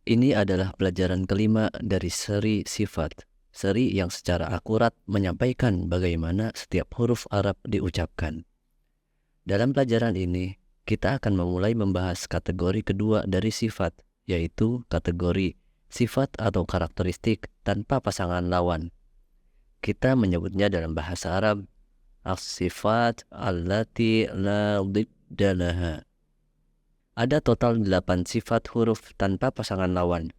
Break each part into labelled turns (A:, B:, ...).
A: Ini adalah pelajaran kelima dari seri sifat, seri yang secara akurat menyampaikan bagaimana setiap huruf Arab diucapkan. Dalam pelajaran ini, kita akan memulai membahas kategori kedua dari sifat, yaitu kategori sifat atau karakteristik tanpa pasangan lawan. Kita menyebutnya dalam bahasa Arab, as-sifat allati la dhidda laha. Ada total 8 sifat huruf tanpa pasangan lawan.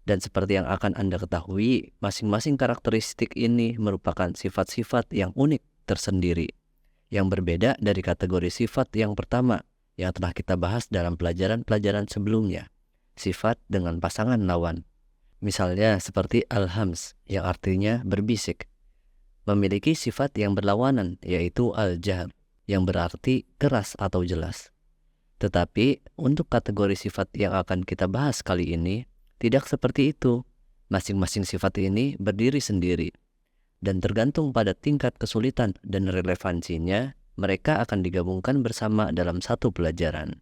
A: Dan seperti yang akan Anda ketahui, masing-masing karakteristik ini merupakan sifat-sifat yang unik tersendiri, yang berbeda dari kategori sifat yang pertama yang telah kita bahas dalam pelajaran-pelajaran sebelumnya, sifat dengan pasangan lawan. Misalnya seperti al-hams, yang artinya berbisik, memiliki sifat yang berlawanan, yaitu al-jahr, yang berarti keras atau jelas. Tetapi untuk kategori sifat yang akan kita bahas kali ini, tidak seperti itu. Masing-masing sifat ini berdiri sendiri. Dan tergantung pada tingkat kesulitan dan relevansinya, mereka akan digabungkan bersama dalam satu pelajaran.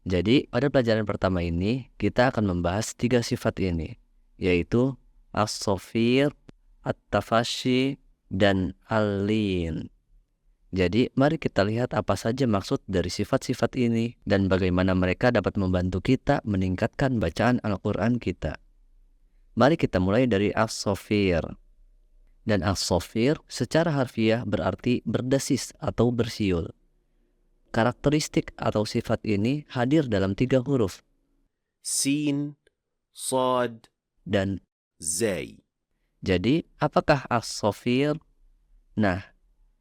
A: Jadi, pada pelajaran pertama ini, kita akan membahas 3 sifat ini, yaitu as-safir, at-tafashi, dan al-lin. Jadi, mari kita lihat apa saja maksud dari sifat-sifat ini dan bagaimana mereka dapat membantu kita meningkatkan bacaan Al-Quran kita. Mari kita mulai dari as-safir. Dan as-safir secara harfiah berarti berdesis atau bersiul. Karakteristik atau sifat ini hadir dalam 3 huruf.
B: Sin, Sad,
A: Dan
B: Zay.
A: jadi, apakah as-safir? Nah,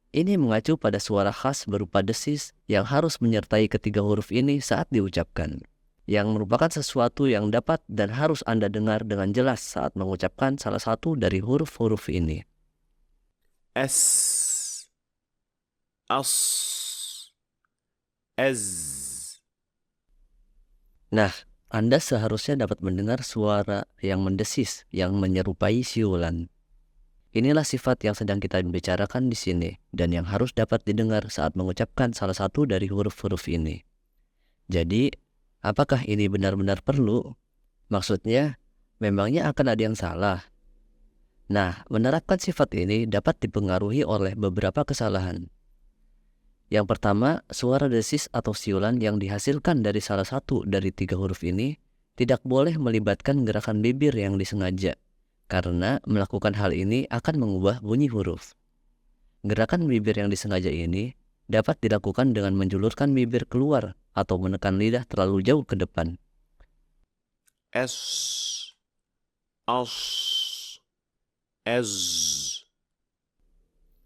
A: ini mengacu pada suara khas berupa desis yang harus menyertai ketiga huruf ini saat diucapkan, yang merupakan sesuatu yang dapat dan harus Anda dengar dengan jelas saat mengucapkan salah satu dari huruf-huruf ini.
B: S, As, Az.
A: Nah, Anda seharusnya dapat mendengar suara yang mendesis, yang menyerupai siulan. Inilah sifat yang sedang kita bicarakan di sini dan yang harus dapat didengar saat mengucapkan salah satu dari huruf-huruf ini. Jadi, apakah ini benar-benar perlu? Maksudnya, memangnya akan ada yang salah? Nah, menerapkan sifat ini dapat dipengaruhi oleh beberapa kesalahan. Yang pertama, suara desis atau siulan yang dihasilkan dari salah satu dari 3 huruf ini tidak boleh melibatkan gerakan bibir yang disengaja, karena melakukan hal ini akan mengubah bunyi huruf. Gerakan bibir yang disengaja ini dapat dilakukan dengan menjulurkan bibir keluar atau menekan lidah terlalu jauh ke depan.
B: S, As, Az.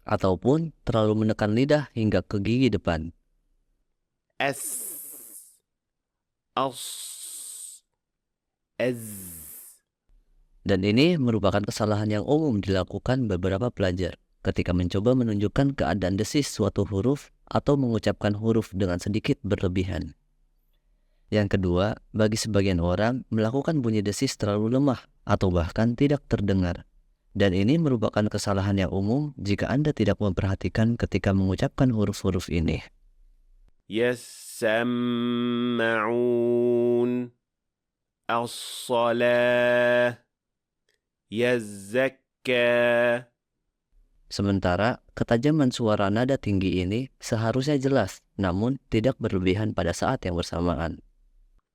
A: Ataupun terlalu menekan lidah hingga ke gigi depan.
B: S, As, Az.
A: Dan ini merupakan kesalahan yang umum dilakukan beberapa pelajar ketika mencoba menunjukkan keadaan desis suatu huruf atau mengucapkan huruf dengan sedikit berlebihan. Yang kedua, bagi sebagian orang, melakukan bunyi desis terlalu lemah atau bahkan tidak terdengar. Dan ini merupakan kesalahan yang umum jika Anda tidak memperhatikan ketika mengucapkan huruf-huruf ini.
B: يسمعون الصلاة يزكى.
A: Sementara, ketajaman suara nada tinggi ini seharusnya jelas, namun tidak berlebihan pada saat yang bersamaan.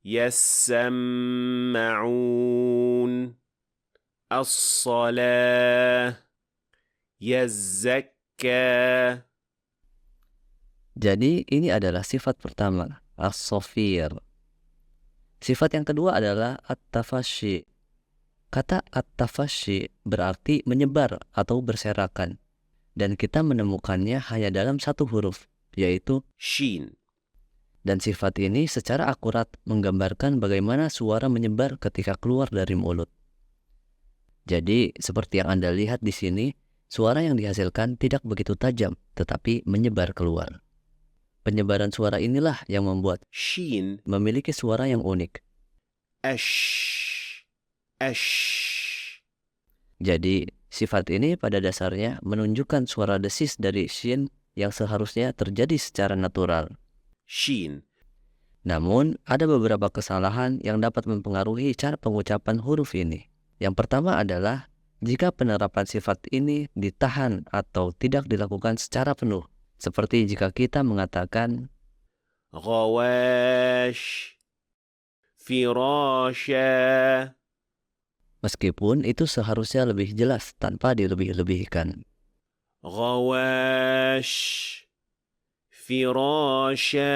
B: يسمعون الصلاة يزكى.
A: Jadi, ini adalah sifat pertama, as-safir. Sifat yang kedua adalah at-tafashi. Kata at-tafashi berarti menyebar atau berserakan. Dan kita menemukannya hanya dalam satu huruf, yaitu
B: Shin.
A: dan sifat ini secara akurat menggambarkan bagaimana suara menyebar ketika keluar dari mulut. Jadi, seperti yang Anda lihat di sini, suara yang dihasilkan tidak begitu tajam, tetapi menyebar keluar. Penyebaran suara inilah yang membuat
B: Shin.
A: memiliki suara yang unik.
B: Ash. Ash.
A: Jadi, sifat ini pada dasarnya menunjukkan suara desis dari shin yang seharusnya terjadi secara natural.
B: Shin.
A: Namun, ada beberapa kesalahan yang dapat mempengaruhi cara pengucapan huruf ini. Yang pertama adalah jika penerapan sifat ini ditahan atau tidak dilakukan secara penuh. Seperti jika kita mengatakan
B: غواش فراشا
A: meskipun itu seharusnya lebih jelas tanpa dilebih-lebihkan.
B: غواش فراشا.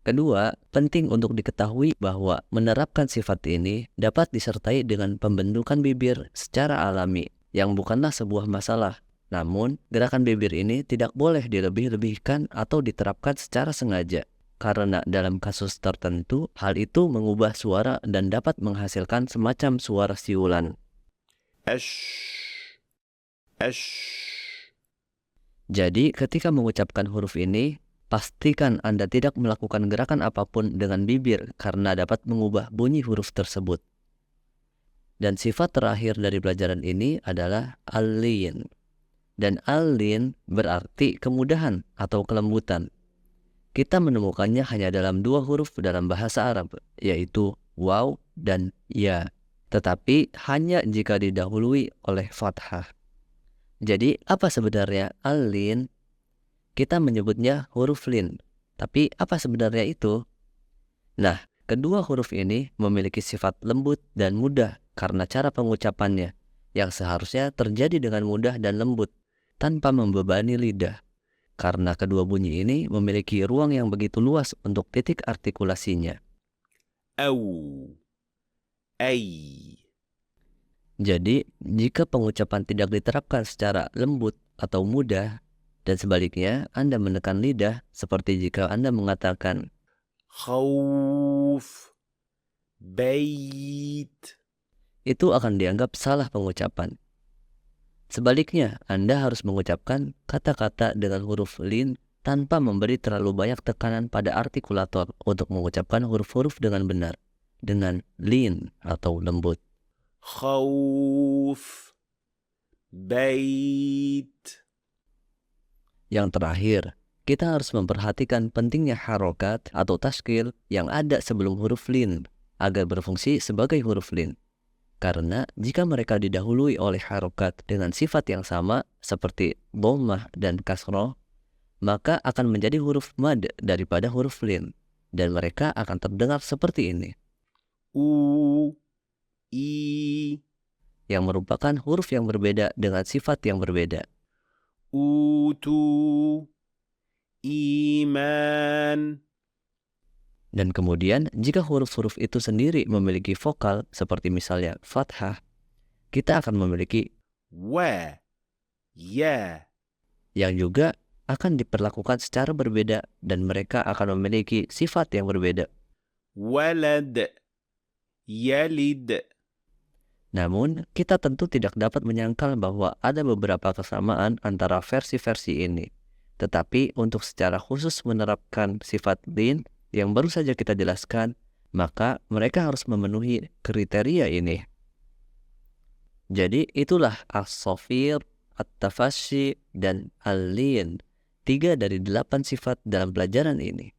A: Kedua, penting untuk diketahui bahwa menerapkan sifat ini dapat disertai dengan pembentukan bibir secara alami, yang bukanlah sebuah masalah. Namun, gerakan bibir ini tidak boleh dilebih-lebihkan atau diterapkan secara sengaja, karena dalam kasus tertentu, hal itu mengubah suara dan dapat menghasilkan semacam suara siulan.
B: أش أش.
A: Jadi, ketika mengucapkan huruf ini, pastikan Anda tidak melakukan gerakan apapun dengan bibir karena dapat mengubah bunyi huruf tersebut. Dan sifat terakhir dari pelajaran ini adalah al-lin. Dan al-lin berarti kemudahan atau kelembutan. Kita menemukannya hanya dalam dua huruf dalam bahasa Arab, yaitu waw dan ya. Tetapi hanya jika didahului oleh fathah. Jadi, apa sebenarnya al-lin? Kita menyebutnya huruf lin. Tapi apa sebenarnya itu? Nah, kedua huruf ini memiliki sifat lembut dan mudah karena cara pengucapannya yang seharusnya terjadi dengan mudah dan lembut tanpa membebani lidah. Karena kedua bunyi ini memiliki ruang yang begitu luas untuk titik artikulasinya.
B: أو أي.
A: Jadi, jika pengucapan tidak diterapkan secara lembut atau mudah, dan sebaliknya Anda menekan lidah seperti jika Anda mengatakan
B: خوف بيت.
A: itu akan dianggap salah pengucapan. Sebaliknya, Anda harus mengucapkan kata-kata dengan huruf lin tanpa memberi terlalu banyak tekanan pada artikulator untuk mengucapkan huruf-huruf dengan benar, dengan lin atau lembut.
B: خوف بيت.
A: Yang terakhir, kita harus memperhatikan pentingnya harokat atau tashkil yang ada sebelum huruf lin agar berfungsi sebagai huruf lin. Karena jika mereka didahului oleh harokat dengan sifat yang sama seperti dhammah dan kasroh, maka akan menjadi huruf mad daripada huruf lin, dan mereka akan terdengar seperti ini,
B: أو إي.
A: yang merupakan huruf yang berbeda dengan sifat yang berbeda.
B: أوتوا إيمان.
A: Dan kemudian jika huruf-huruf itu sendiri memiliki vokal seperti misalnya fathah, kita akan memiliki
B: و يا.
A: yang juga akan diperlakukan secara berbeda dan mereka akan memiliki sifat yang berbeda.
B: ولد يلد.
A: Namun, kita tentu tidak dapat menyangkal bahwa ada beberapa kesamaan antara versi-versi ini. Tetapi untuk secara khusus menerapkan sifat lin yang baru saja kita jelaskan, maka mereka harus memenuhi kriteria ini. Jadi itulah as-safir, at-tafasyi, dan al-lin, 3 dari 8 sifat dalam pelajaran ini.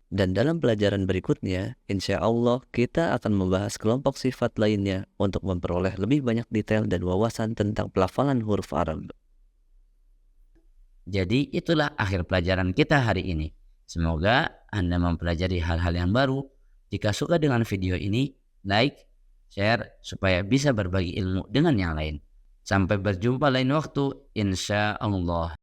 A: Dan dalam pelajaran berikutnya, insya Allah kita akan membahas kelompok sifat lainnya untuk memperoleh lebih banyak detail dan wawasan tentang pelafalan huruf Arab.
C: Jadi itulah akhir pelajaran kita hari ini. Semoga Anda mempelajari hal-hal yang baru. Jika suka dengan video ini, like, share supaya bisa berbagi ilmu dengan yang lain. Sampai berjumpa lain waktu, insya Allah.